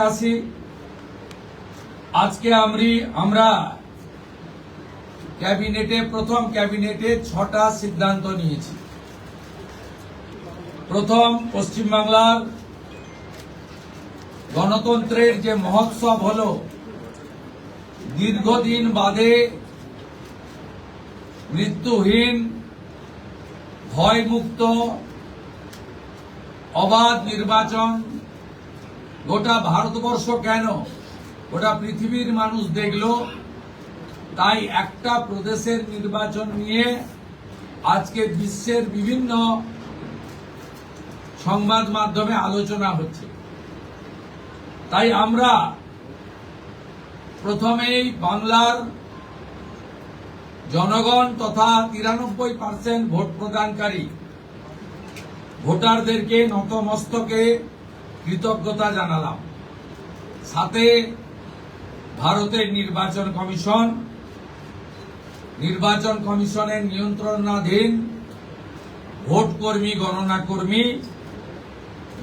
আসি আজকে আমরা প্রথম ক্যাবিনেটে 6টা সিদ্ধান্ত নিয়েছি। প্রথম, পশ্চিমবাংলার গণতন্ত্রের যে মহোৎসব হলো, দীর্ঘদিন বাদে মৃত্যুহীন, ভয়মুক্ত, অবাধ নির্বাচন গোটা ভারতবর্ষ কেন গোটা পৃথিবীর মানুষ দেখলো। তাই একটা প্রদেশের নির্বাচন নিয়ে আজকে বিশ্বের বিভিন্ন সংবাদ মাধ্যমে আলোচনা হচ্ছে। তাই আমরা প্রথমেই বাংলার জনগণ তথা 93% ভোট প্রদানকারী ভোটারদেরকে নতমস্তকে কৃতজ্ঞতা জানালাম। সাথে ভারতের নির্বাচন কমিশনের নিয়ন্ত্রণাধীন ভোট কর্মী, গণনা কর্মী,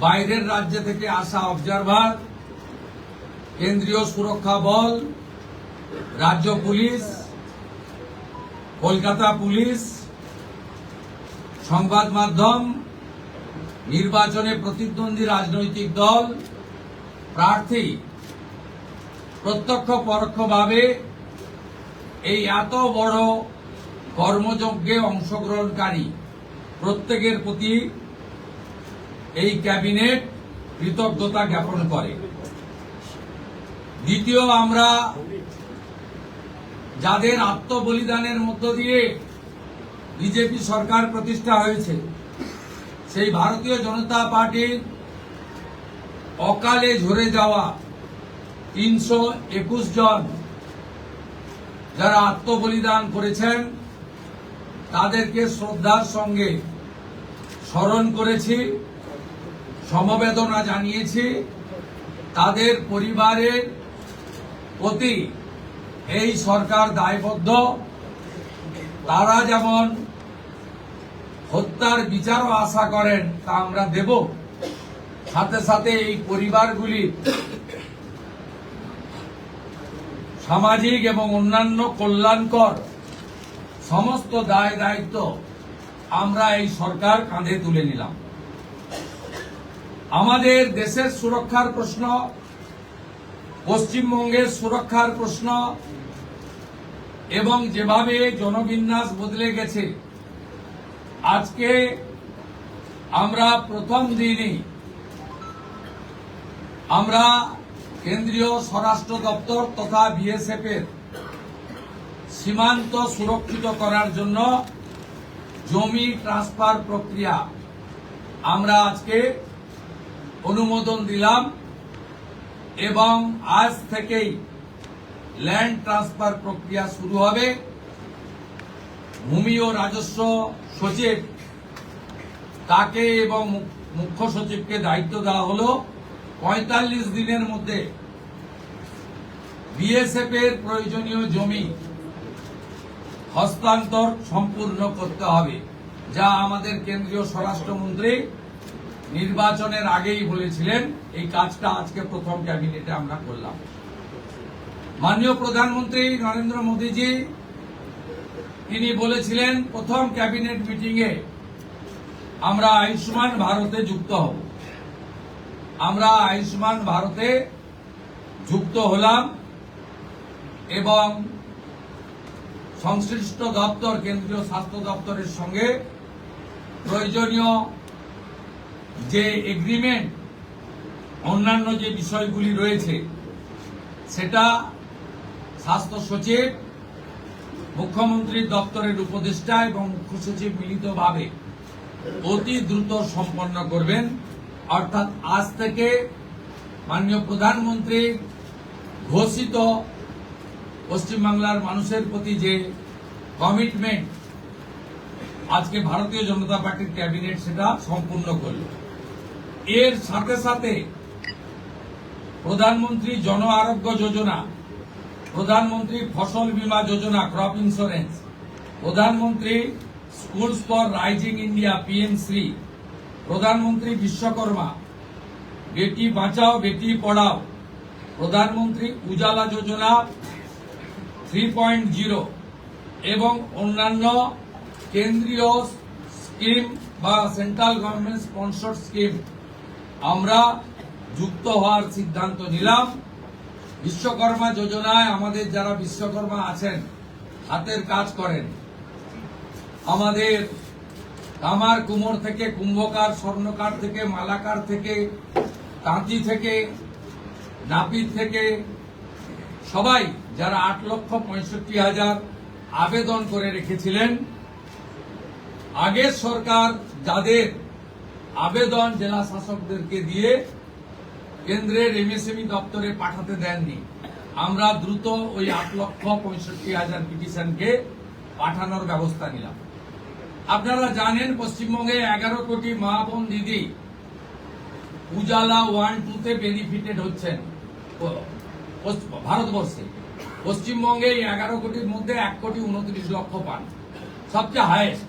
বাইরের রাজ্য থেকে আসা অবজারভার, কেন্দ্রীয় সুরক্ষা বল, রাজ্য পুলিশ, কলকাতা পুলিশ, সংবাদ মাধ্যম, নির্বাচনে প্রতিদ্বন্দ্বী রাজনৈতিক দল, প্রার্থী, প্রত্যক্ষ পরোক্ষভাবে এই এত বড় কর্মযজ্ঞে অংশগ্রহণকারী প্রত্যেকের প্রতি এই ক্যাবিনেট কৃতজ্ঞতা জ্ঞাপন করে। দ্বিতীয়, আমরা যাদের আত্মবলিদানের মধ্য দিয়ে বিজেপি সরকার প্রতিষ্ঠা হয়েছে, সেই ভারতীয় জনতা পার্টির অকালে ঝরে যাওয়া 321 জন যারা আত্মবলিদান করেছেন, তাদেরকে শ্রদ্ধার সঙ্গে স্মরণ করেছি, সমবেদনা জানিয়েছি। তাদের পরিবারের প্রতি এই সরকার দায়বদ্ধ। তারা যেমন হত্যার বিচারও আশা করেন, তা আমরা দেব। সাথে সাথে এই পরিবারগুলির সামাজিক এবং অন্যান্য কল্যাণকর সমস্ত দায় দায়িত্ব আমরা এই সরকার কাঁধে তুলে নিলাম। আমাদের দেশের সুরক্ষার প্রশ্ন, পশ্চিমবঙ্গের সুরক্ষার প্রশ্ন এবং যেভাবে জনবিন্যাস বদলে গেছে, আজকে আমরা প্রথম দিনই আমরা কেন্দ্রীয় স্বরাষ্ট্র দপ্তর তথা বিএসএফ এর সীমান্ত সুরক্ষিত করার জন্য জমি ট্রান্সফার প্রক্রিয়া আমরা আজকে অনুমোদন দিলাম এবং আজ থেকেই ল্যান্ড ট্রান্সফার প্রক্রিয়া শুরু হবে। ভূমি ও রাজস্ব সচিব তাকে এবং মুখ্য সচিবকে দায়িত্ব দেওয়া হলো 45 দিনের মধ্যে বিএসএফ এর প্রয়োজনীয় জমি হস্তান্তর সম্পূর্ণ করতে হবে, যা আমাদের কেন্দ্রীয় স্বরাষ্ট্রমন্ত্রী নির্বাচনের আগেই বলেছিলেন। এই কাজটা আজকে প্রথম ক্যাবিনেটে আমরা করলাম। মাননীয় প্রধানমন্ত্রী নরেন্দ্র মোদীজি তিনি বলেছিলেন প্রথম ক্যাবিনেট মিটিংয়ে আমরা আয়ুষ্মান ভারতে যুক্ত হব। আমরা আয়ুষ্মান ভারতে যুক্ত হলাম এবং সংশ্লিষ্ট দপ্তর, কেন্দ্রীয় স্বাস্থ্য দপ্তরের সঙ্গে প্রয়োজনীয় যে এগ্রিমেন্ট, অন্যান্য যে বিষয়গুলি রয়েছে, সেটা স্বাস্থ্য সচিব, মুখ্যমন্ত্রীর দপ্তরের উপদেষ্টা এবং মুখ্য সচিব মিলিতভাবে অতি দ্রুত সম্পন্ন করবেন। অর্থাৎ আজ থেকে মাননীয় প্রধানমন্ত্রীর ঘোষিত পশ্চিমবাংলার মানুষের প্রতি যে কমিটমেন্ট আজকে ভারতীয় জনতা পার্টির ক্যাবিনেট সেটা সম্পূর্ণ করল। এর সাথে সাথে প্রধানমন্ত্রী জন আরোগ্য যোজনা, প্রধানমন্ত্রী ফসল বীমা যোজনা, ক্রপ ইন্স্যুরেন্স, প্রধানমন্ত্রী schools for rising India PM Shri, প্রধানমন্ত্রী বিশ্বকর্মা, বেটি বাঁচাও বেটি পড়াও, প্রধানমন্ত্রী উজালা যোজনা 3.0 এবং অন্যান্য কেন্দ্রীয় স্কিম বা সেন্ট্রাল গভর্নমেন্ট স্পন্সর্ড স্কিম আমরা যুক্ত হওয়ার সিদ্ধান্ত নিলাম। বিশ্বকর্মা যোজনায় আমাদের যারা বিশ্বকর্মা আছেন, হাতের কাজ করেন, আমাদের কামার কুমোর থেকে কুম্ভকার, স্বর্ণকার থেকে মালাকার থেকে তাঁতি থেকে নাপিত থেকে সবাই যারা 8,65,000 আবেদন করে রেখেছিলেন, আগের সরকার যাদের আবেদন জেলা শাসকদেরকে দিয়ে কেন্দ্রের এমএসএমই দপ্তরে পাঠাতে দেননি, আমরা দ্রুত ওই 8,65,000 পিটিশনকে পাঠানোর ব্যবস্থা নিলাম। আপনারা জানেন পশ্চিমবঙ্গে 11 কোটি মা বোন দিদি উজালা 1-2 তে বেনিফিটেড হচ্ছেন ভারতবর্ষে। পশ্চিমবঙ্গে 11 কোটির মধ্যে 1,29,00,000 পান, সবচেয়ে হাইয়েস্ট।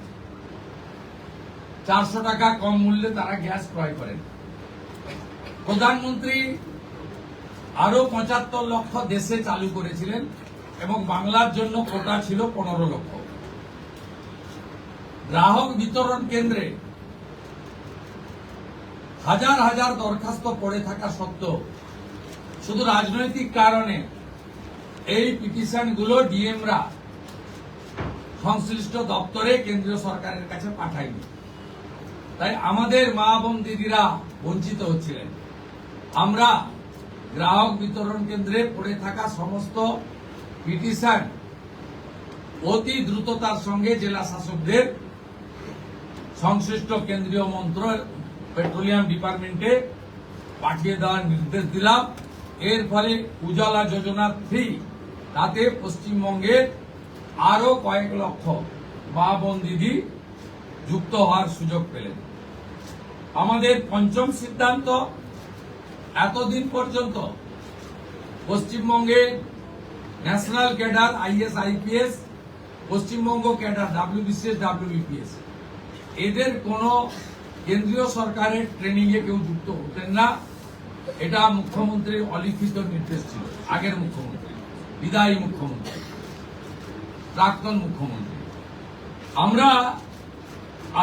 400 টাকা কম মূল্যে তারা গ্যাস ক্রয় করেন। প্রধানমন্ত্রী আরো 75 লক্ষ দেশে চালু করেছিলেন এবং বাংলার জন্য কোটা ছিল 15 লক্ষ। গ্রাহক বিতরণ কেন্দ্রে হাজার হাজার দরখাস্ত পড়ে থাকা সত্ত্বেও শুধু রাজনৈতিক কারণে এই পিটিশনগুলো ডিএমরা সংশ্লিষ্ট দপ্তরে কেন্দ্রীয় সরকারের কাছে পাঠায়নি। তাই আমাদের মা বোন দিদিরা বঞ্চিত হচ্ছিলেন। আমরা গ্রাহক বিতরণ কেন্দ্রে পড়ে থাকা সমস্ত পিটিশন অতি দ্রুততার সঙ্গে জেলা শাসকদের সংশ্লিষ্ট কেন্দ্রীয় মন্ত্রক পেট্রোলিয়াম ডিপার্টমেন্টে পাঠিয়ে দেওয়ার নির্দেশ দিলাম। এর ফলে উজালা যোজনা 3 তাতে পশ্চিমবঙ্গে আরো কয়েক লক্ষ মা বোন দিদি যুক্ত হওয়ার সুযোগ পেলেন। আমাদের পঞ্চম সিদ্ধান্ত, এতদিন পর্যন্ত পশ্চিমবঙ্গে national cadre is IPS, Paschimbanga cadre WBCS WBPS এদের কোন কেন্দ্রীয় সরকারের ট্রেনিং এ কেউ যুক্ত হতেন না। এটা মুখ্যমন্ত্রীর অলিখিত নির্দেশ ছিল। আগের মুখ্যমন্ত্রী, বিদায়ী মুখ্যমন্ত্রী, প্রাক্তন মুখ্যমন্ত্রী। আমরা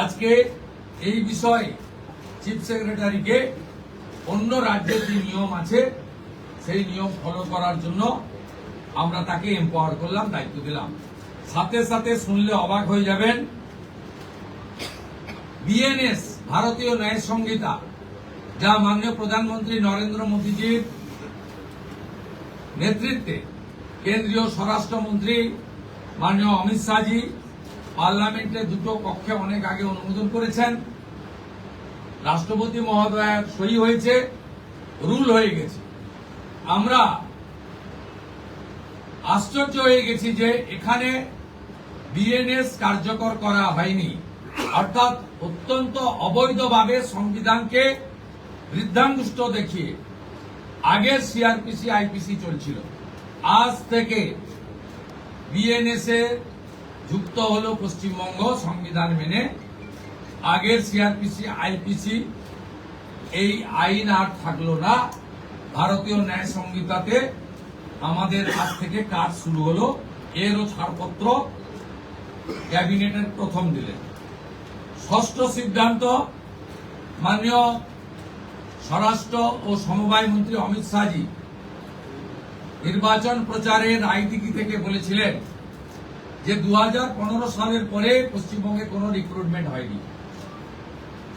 আজকে এই বিষয়ে চিফ সেক্রেটারিকে অন্য রাজ্যের যে নিয়ম আছে সেই নিয়ম ফলো করার জন্য আমরা তাকে এম্পাওয়ার করলাম, দায়িত্ব দিলাম। সাথে সাথে শুনলে অবাক হয়ে যাবেন, বিএনএস ভারতীয় ন্যায় সংহিতা, যা মাননীয় প্রধানমন্ত্রী নরেন্দ্র মোদীজির নেতৃত্বে কেন্দ্রীয় স্বরাষ্ট্রমন্ত্রী মাননীয় অমিত শাহজি পার্লামেন্টে দুটো কক্ষে অনেক আগে অনুমোদন করেছেন, রাষ্ট্রপতি মহোদয়ের সই হয়েছে, রুল হয়ে গেছে। আমরা আশ্চর্য হয়ে গেছি যে এখানে বিএনএস কার্যকর করা হয়নি, অর্থাৎ অত্যন্ত অবৈধভাবে সংবিধানকে বৃদ্ধাঙ্গুষ্ঠ দেখিয়ে আগের সিআরপিসি আইপিসি চলছিল। আজ থেকে বিএনএস এ যুক্ত হলো পশ্চিমবঙ্গ সংবিধান মেনে। আগের সিআরপিসি আইপিসি এই আইন আর থাকলো না। ভারতীয় ন্যায় সংহিতাতে আমাদের আজ থেকে কাজ শুরু হলো। এরও ছাড়পত্র ক্যাবিনেটের প্রথম দিলেন। ষষ্ঠ সিদ্ধান্ত, মাননীয় স্বরাষ্ট্র ও সমবায় মন্ত্রী অমিত শাহজি নির্বাচন প্রচারের রায়দিঘি থেকে বলেছিলেন যে 2015 সালের পরে পশ্চিমবঙ্গে কোনো রিক্রুটমেন্ট হয়নি,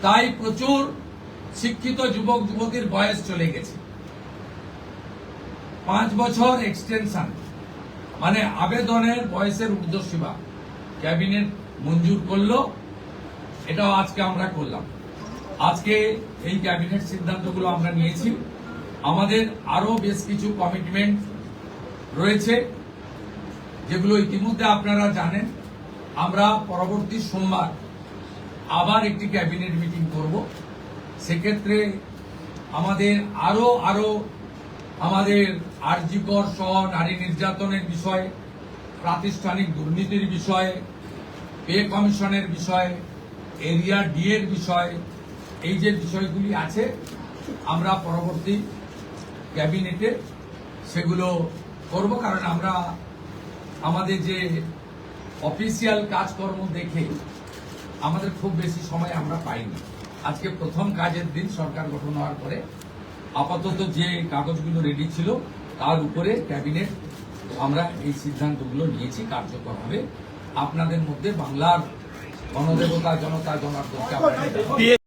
তাই প্রচুর শিক্ষিত যুবক যুবতীর বয়স চলে গেছে। 5 বছর এক্সটেনশন, মানে আবেদনের বয়সের ঊর্ধ্বসীমা ক্যাবিনেট মঞ্জুর করলো। এটাও আজকে আমরা করলাম। আজকে এই ক্যাবিনেট সিদ্ধান্তগুলো আমরা নিয়েছি। আমাদের আরো বেশ কিছু কমিটমেন্ট রয়েছে যেগুলো ইতিমধ্যে আপনারা জানেন। আমরা পরবর্তী সোমবার আবার একটি ক্যাবিনেট মিটিং করব। সেক্ষেত্রে আমাদের আরো আমাদের আরজিকর সহ নারী নির্যাতনের বিষয়, প্রাতিষ্ঠানিক দুর্নীতির বিষয়, পে কমিশনের বিষয়, এরিয়া ডি এর বিষয়, এই যে বিষয়গুলি আছে আমরা পরবর্তী ক্যাবিনেটে সেগুলো করব, কারণ আমরা আমাদের যে অফিসিয়াল কাজকর্ম দেখে আমাদের খুব বেশি সময় আমরা পাইনি। আজকে প্রথম কাজের দিন সরকার গঠন হওয়ার পরে আপাতত যে কাগজগুলো রেডি ছিল তার উপরে ক্যাবিনেট আমরা এই সিদ্ধান্তগুলো নিয়েছি, কার্যকর হবে। আপনাদের মধ্যে বাংলার গণদেবতা জনতা জনার্দনকে আমরা